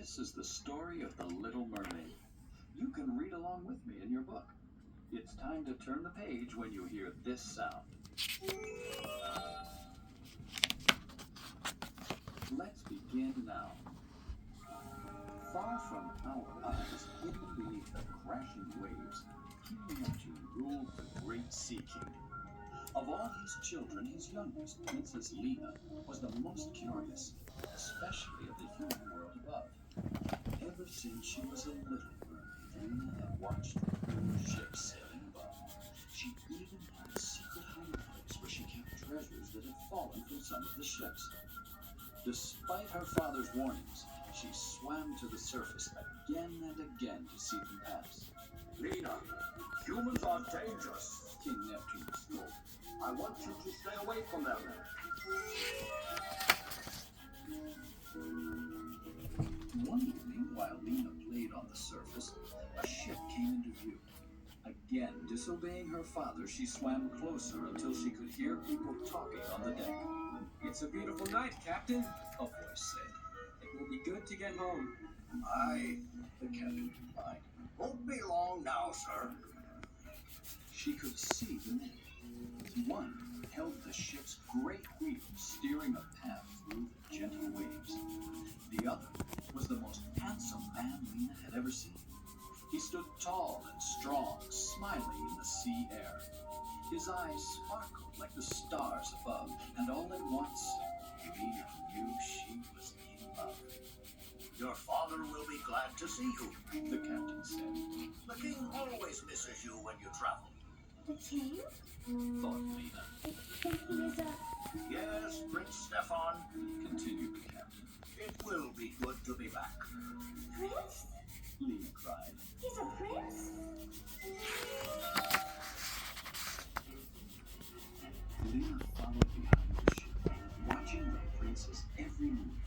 This is the story of the Little Mermaid. You can read along with me in your book. It's time to turn the page when you hear this sound. Let's begin now. Far from our eyes, hidden beneath the crashing waves, King Neptune ruled the great Sea King. Of all his children, his youngest, Princess Lena, was the most curious, especially of the human world above. Ever since she was a little mermaid, Lena had watched the cruise ships sailing above. She even had a secret hiding place where she kept treasures that had fallen from some of the ships. Despite her father's warnings, she swam to the surface again and again to see them pass. Lena, humans are dangerous. King Neptune scolded. I want you to stay away from them. One evening, while Lena played on the surface, a ship came into view. Again, disobeying her father, she swam closer until she could hear people talking on the deck. It's a beautiful night, Captain, A voice said. It will be good to get home. Aye, The captain replied. won't be long now, sir. She could see the men. One held the ship's great wheel, steering a path through the gentle waves. The other was the most handsome man Lena had ever seen. He stood tall and strong, smiling in the sea air. His eyes sparkled like the stars above, and all at once, Lena knew she was in love. Your father will be glad to see you. The captain said. The king always misses you when you travel. The king? Thought Lena. I think he is a... Yes, Prince T.F.N, Continued the captain. it will be good to be back. prince? Lena cried. He's a prince? Lena followed behind the ship, watching the prince's every move.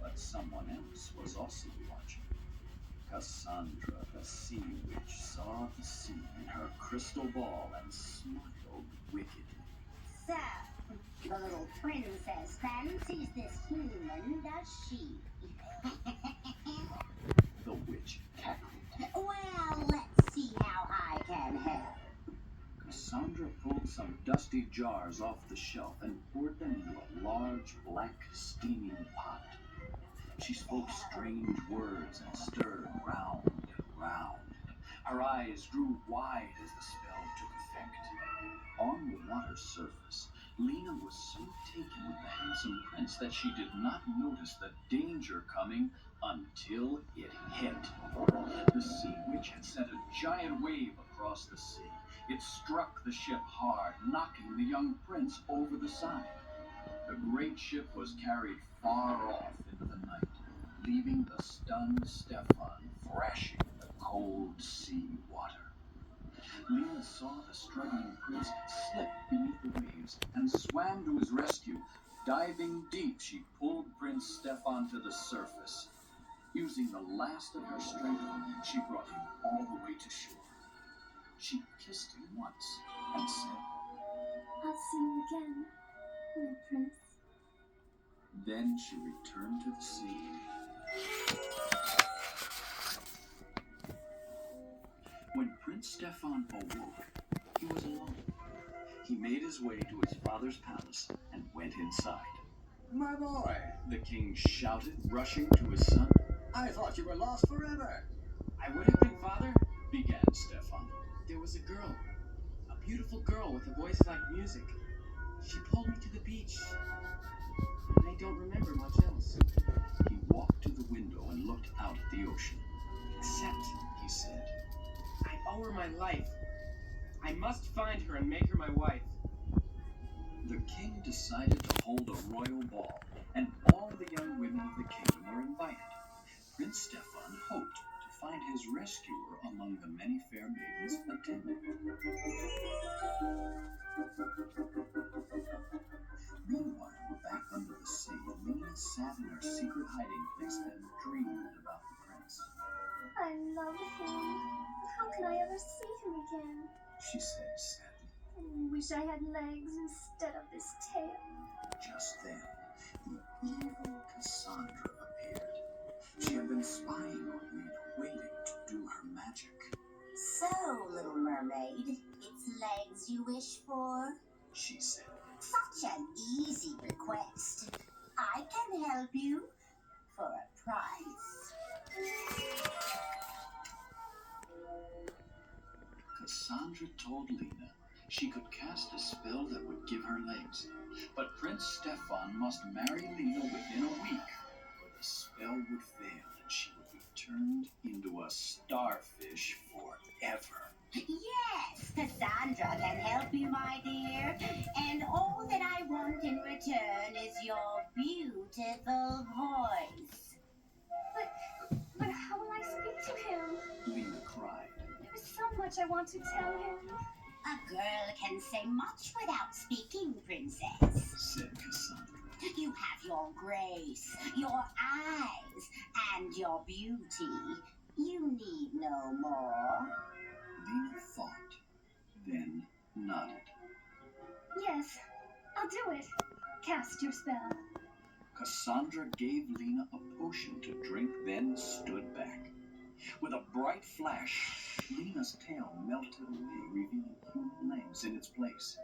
But someone else was also watching. Cassandra, the sea witch, saw the sea in her crystal ball and smiled wickedly. So, the little princess fancies this human, does she? The witch cackled. Well, let's see how I can help. Cassandra pulled some dusty jars off the shelf and poured them into a large, black, steaming pot. She spoke strange words and stirred round and round. Her eyes grew wide as the spell took effect. On the water's surface, Lena was so taken with the handsome prince that she did not notice the danger coming until it hit. The sea witch had sent a giant wave across the sea. It struck the ship hard, knocking the young prince over the side. The great ship was carried far off into the night, leaving the stunned T.F.N thrashing in the cold sea water. Lena saw the struggling prince slip beneath the waves and swam to his rescue. Diving deep, she pulled Prince T.F.N to the surface. Using the last of her strength, she brought him all the way to shore. She kissed him once and said, I'll see you again, my prince. then she returned to the sea. When Prince T.F.N awoke, he was alone. He made his way to his father's palace and went inside. My boy, The king shouted, rushing to his son. I thought you were lost forever. I would have been, Father. Began T.F.N. There was a girl. A beautiful girl with a voice like music. She pulled me to the beach. And I don't remember much else. He walked to the window and looked out at the ocean. Except, He said, I owe her my life. I must find her and make her my wife. the king decided to hold a royal ball, and all the young women of the kingdom were invited. Prince T.F.N hoped to find his rescuer among the many fair maidens attending. Meanwhile, back under the sea, Lena sat in her secret hiding place and dreamed about the prince. I love him. How can I ever see him again? She said sadly. I wish I had legs instead of this tail. Just then, the evil Cassandra appeared. She she said. Such an easy request. I can help you for a price. Cassandra told Lena she could cast a spell that would give her legs, but Prince Stefan must marry Lena within a week, or the spell would fail and she would be turned into a starfish forever. Yes, Cassandra can help you, my dear. And all that I want in return is your beautiful voice. But how will I speak to him? Lena cried. There's so much I want to tell him. A girl can say much without speaking, princess. Said Cassandra. You have your grace, your eyes, and your beauty. You need no more. Lena thought, then nodded. Yes, I'll do it. Cast your spell. Cassandra gave Lena a potion to drink, then stood back. With a bright flash, Lena's tail melted away, revealing human legs in its place.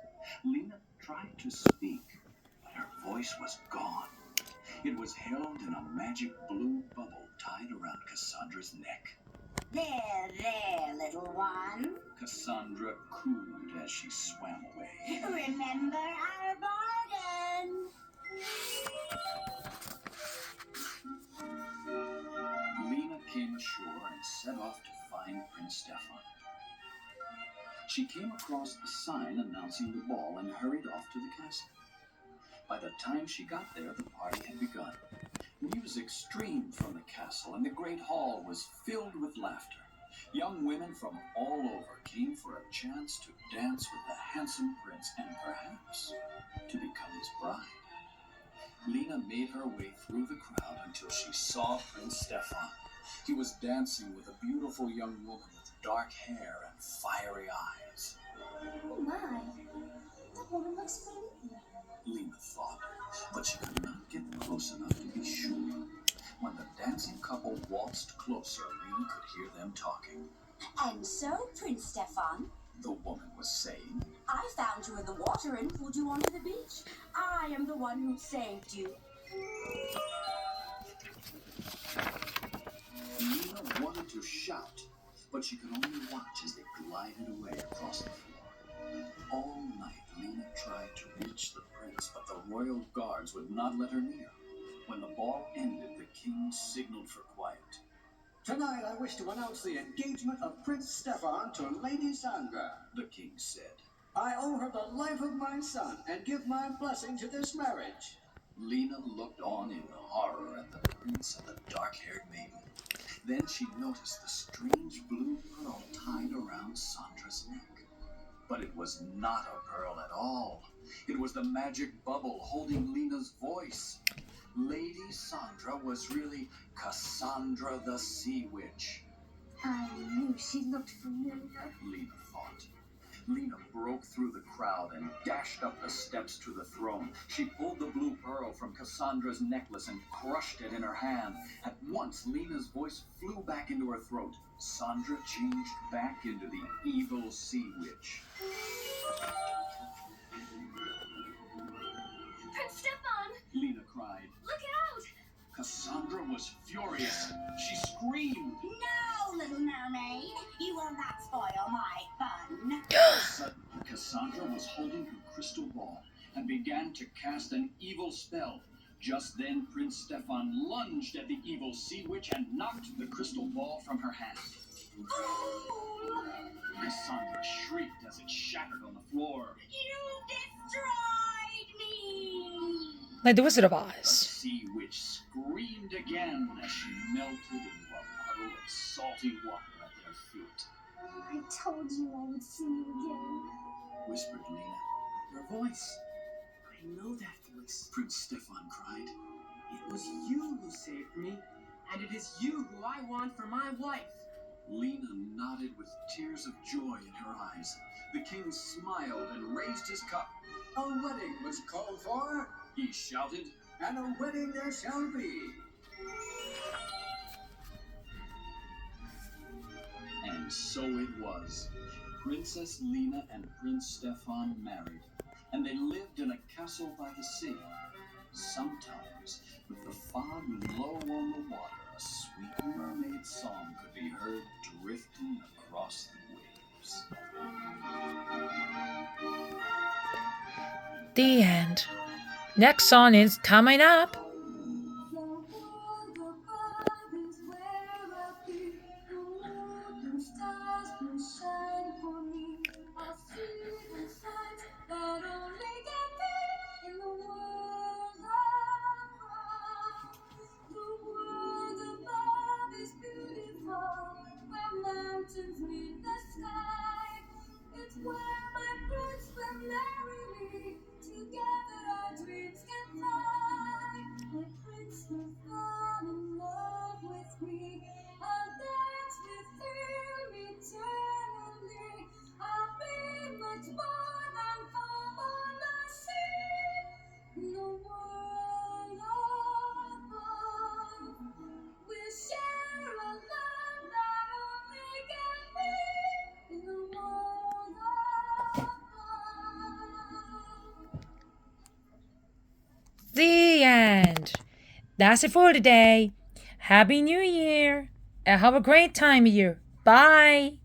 Lena tried to speak, but her voice was gone. It was held in a magic blue bubble tied around Cassandra's neck. There, little one. Cassandra cooed as she swam away. Remember our bargain. Lena came ashore and set off to find Prince Stefan. She came across a sign announcing the ball and hurried off to the castle. By the time she got there, the party had begun. Music streamed from the castle, and the great hall was filled with laughter. Young women from all over came for a chance to dance with the handsome prince and perhaps to become his bride. Lena made her way through the crowd until she saw Prince Stefan. He was dancing with a beautiful young woman with dark hair and fiery eyes. Oh my, that woman looks familiar. Lena thought, but she could not get close enough to be sure. When the dancing couple waltzed closer, Lena could hear them talking. And so, Prince Stefan, The woman was saying. I found you in the water and pulled you onto the beach. I am the one who saved you. Lena wanted to shout, but she could only watch as they glided away across the floor. All night, Lena tried to reach the prince, but the royal guards would not let her near. When the ball ended, the king signaled for quiet. Tonight I wish to announce the engagement of Prince Stefan to Lady Sandra. The king said. I owe her the life of my son and give my blessing to this marriage. Lena looked on in horror at the prince and the dark-haired maiden. Then she noticed the strange blue pearl tied around Sandra's neck. But it was not a pearl at all. It was the magic bubble holding Lena's voice. Lady Sandra was really Cassandra the Sea Witch. I knew she looked familiar. Lena thought. Lena broke through the crowd and dashed up the steps to the throne. She pulled the blue pearl from Cassandra's necklace and crushed it in her hand. At once, Lena's voice flew back into her throat. Sandra changed back into the evil Sea Witch. Prince Stefan, Lena cried. look out! Cassandra was furious. She screamed. No, little mermaid, you will not spoil my fun. Suddenly, Cassandra was holding her crystal ball and began to cast an evil spell. Just then, Prince Stefan lunged at the evil sea witch and knocked the crystal ball from her hand. Fool! Cassandra shrieked as it shattered on the floor. You destroyed me! Like the Wizard of The Oz. sea witch screamed again as she melted into a puddle of salty water at their feet. I told you I would see you again. Whispered Lena. Your voice. I know that voice. Prince Stefan cried. It was you who saved me, and it is you who I want for my wife. Lena nodded with tears of joy in her eyes. The king smiled and raised his cup. A wedding was called for, He shouted. and a wedding there shall be. And so it was. Princess Lena and Prince Stefan married. and they lived in a castle by the sea. Sometimes, with the fog low on the water, a sweet mermaid song could be heard drifting across the waves. The end. Next song is coming up. The world above is where I'll be. The moon and stars will shine for me. I'll see the signs that only can be in the world above. The world above is beautiful, where mountains meet the sky. It's where my birds will marry me. Together our dreams can fly. My prince will fall in love with me. I'll dance with him eternally. I'll be much more than foam on the sea. In the world above, we'll share a love that only can be. In the world above. The end. That's it for today. Happy New Year. And have a great time of year. Bye.